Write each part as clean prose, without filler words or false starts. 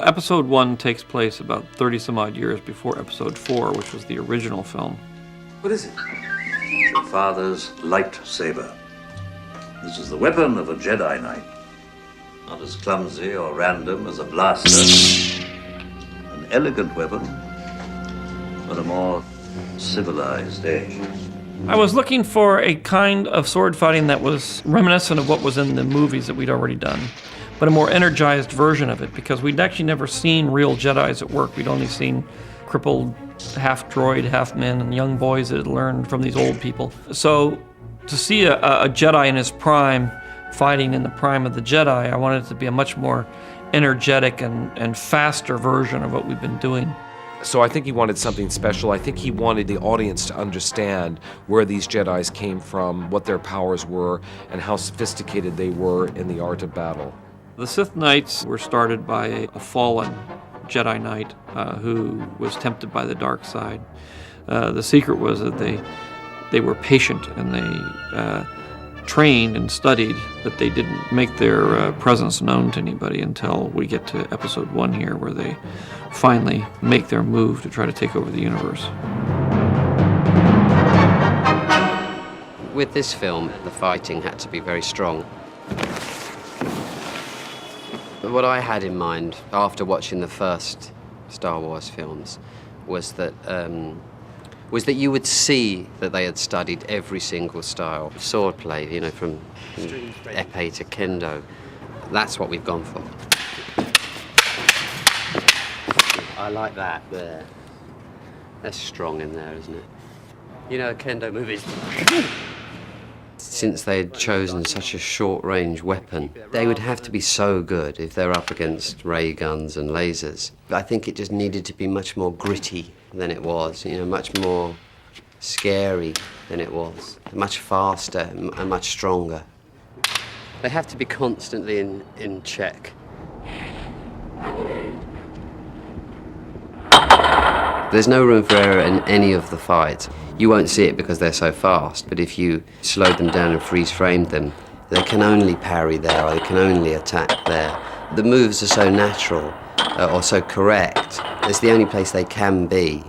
Episode 1 takes place about 30 some odd years before Episode 4, which was the original film. What is it? Your father's lightsaber. This is the weapon of a Jedi Knight. Not as clumsy or random as a blaster. An elegant weapon for a more civilized age. I was looking for a kind of sword fighting that was reminiscent of what was in the movies that we'd already done, but a more energized version of it, because we'd actually never seen real Jedis at work. We'd only seen crippled half droid, half men, and young boys that had learned from these old people. So to see a Jedi in his prime fighting in the prime of the Jedi, I wanted it to be a much more energetic and faster version of what we've been doing. So I think he wanted something special. I think he wanted the audience to understand where these Jedis came from, what their powers were, and how sophisticated they were in the art of battle. The Sith Knights were started by a fallen Jedi Knight who was tempted by the dark side. The secret was that they were patient and they trained and studied, but they didn't make their presence known to anybody until we get to Episode 1 here, where they finally make their move to try to take over the universe. With this film, the fighting had to be very strong. What I had in mind after watching the first Star Wars films was that you would see that they had studied every single style of swordplay, you know, from epee to kendo. That's what we've gone for. I like that there. That's strong in there, isn't it? You know, kendo movies. Since they had chosen such a short-range weapon, they would have to be so good if they're up against ray guns and lasers. I think it just needed to be much more gritty than it was, you know, much more scary than it was, much faster and much stronger. They have to be constantly in check. There's no room for error in any of the fights. You won't see it because they're so fast, but if you slowed them down and freeze-framed them, they can only parry there, or they can only attack there. The moves are so natural, or so correct. It's the only place they can be.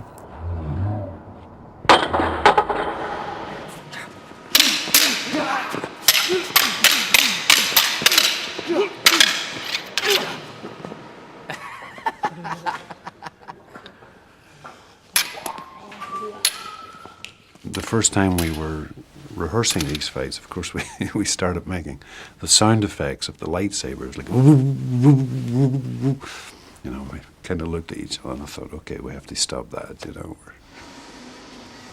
The first time we were rehearsing these fights, of course, we started making the sound effects of the lightsabers, like, you know, we kind of looked at each other and I thought, okay, we have to stop that, you know.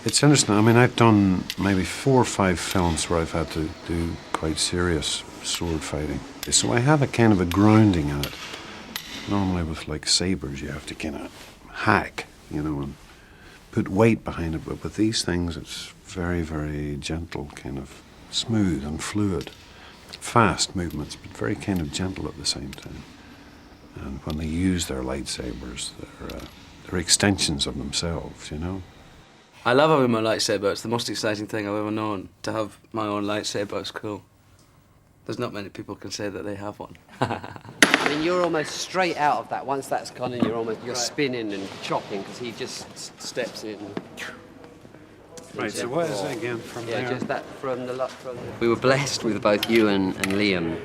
It's interesting. I mean, I've done maybe 4 or 5 films where I've had to do quite serious sword fighting. So I have a kind of a grounding in it. Normally with like sabers, you have to kind of hack, you know, and put weight behind it, but with these things it's very, very gentle, kind of smooth and fluid. Fast movements, but very kind of gentle at the same time. And when they use their lightsabers, they're extensions of themselves, you know? I love having my lightsaber. It's the most exciting thing I've ever known. To have my own lightsaber is cool. There's not many people can say that they have one. I mean, you're almost straight out of that. Once that's gone in, you're spinning and chopping, because he just steps in. Right, so what is it again from there? Yeah, just that from the... We were blessed with both you and Liam.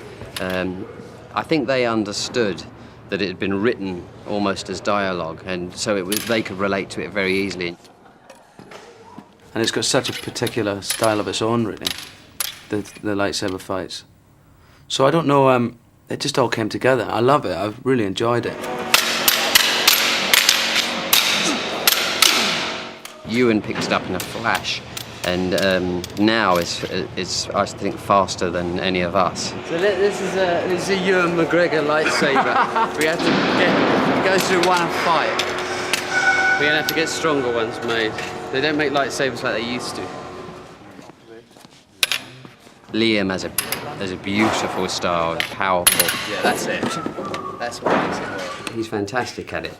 I think they understood that it had been written almost as dialogue, and so they could relate to it very easily. And it's got such a particular style of its own, really, the lightsaber fights. So I don't know, it just all came together. I love it. I've really enjoyed it. Ewan picked it up in a flash, and now is I think faster than any of us. So this is a Ewan McGregor lightsaber. We have to go through one fight. We're gonna have to get stronger ones made. They don't make lightsabers like they used to. Liam has a beautiful style, powerful. Yeah, that's it. That's what makes it work. He's fantastic at it.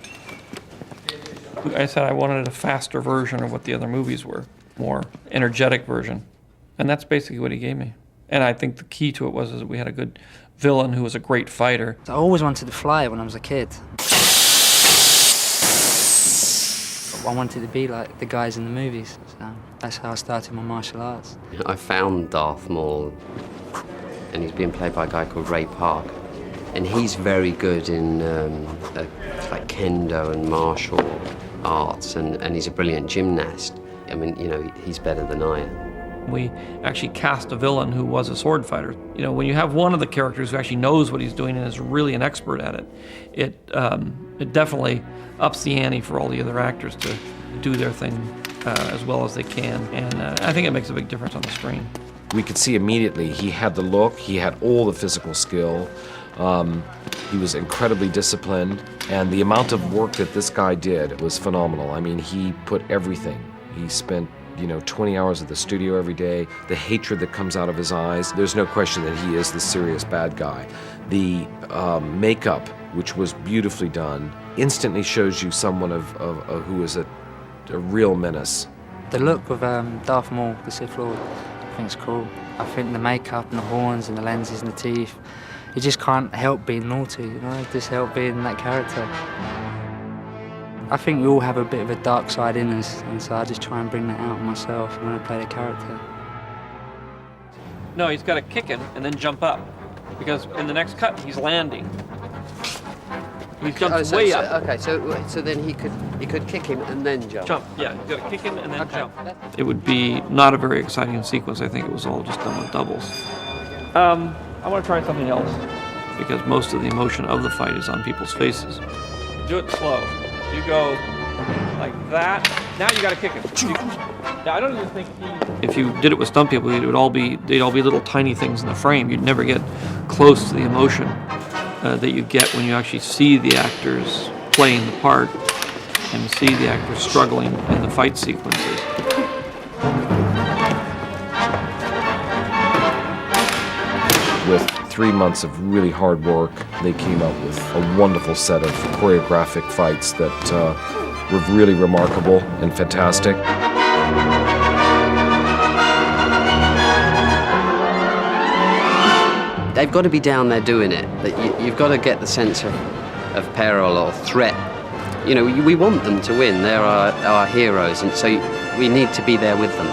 I said I wanted a faster version of what the other movies were, more energetic version. And that's basically what he gave me. And I think the key to it was that we had a good villain who was a great fighter. I always wanted to fly when I was a kid. I wanted to be like the guys in the movies. So that's how I started my martial arts. I found Darth Maul, and he's being played by a guy called Ray Park. And he's very good in like kendo and martial arts, and he's a brilliant gymnast. I mean, you know, he's better than I am. We actually cast a villain who was a sword fighter. You know, when you have one of the characters who actually knows what he's doing and is really an expert at it, it definitely ups the ante for all the other actors to do their thing as well as they can. And I think it makes a big difference on the screen. We could see immediately he had the look, he had all the physical skill. He was incredibly disciplined, and the amount of work that this guy did was phenomenal. I mean, he put everything. He spent, 20 hours at the studio every day. The hatred that comes out of his eyes, there's no question that he is the serious bad guy. The makeup, which was beautifully done, instantly shows you someone who is a real menace. The look of Darth Maul, the Sith Lord, I think it's cool. I think the makeup and the horns and the lenses and the teeth, you just can't help being naughty, just help being that character. I think we all have a bit of a dark side in us, and so I just try and bring that out myself when I play the character. No, he's got to kick him and then jump up, because in the next cut he's landing. He's jumped way up. Okay, so then he could kick him and then jump. Jump, yeah, he's got to kick him and then jump. It would be not a very exciting sequence. I think it was all just done with doubles. I want to try something else, because most of the emotion of the fight is on people's faces. Do it slow. You go like that. Now you got to kick him. Now I don't even think if you did it with stunt people, they'd all be little tiny things in the frame. You'd never get close to the emotion that you get when you actually see the actors playing the part and see the actors struggling in the fight sequences. With 3 months of really hard work, they came up with a wonderful set of choreographic fights that were really remarkable and fantastic. They've got to be down there doing it. You've got to get the sense of peril or threat. We want them to win. They're our heroes, and so we need to be there with them.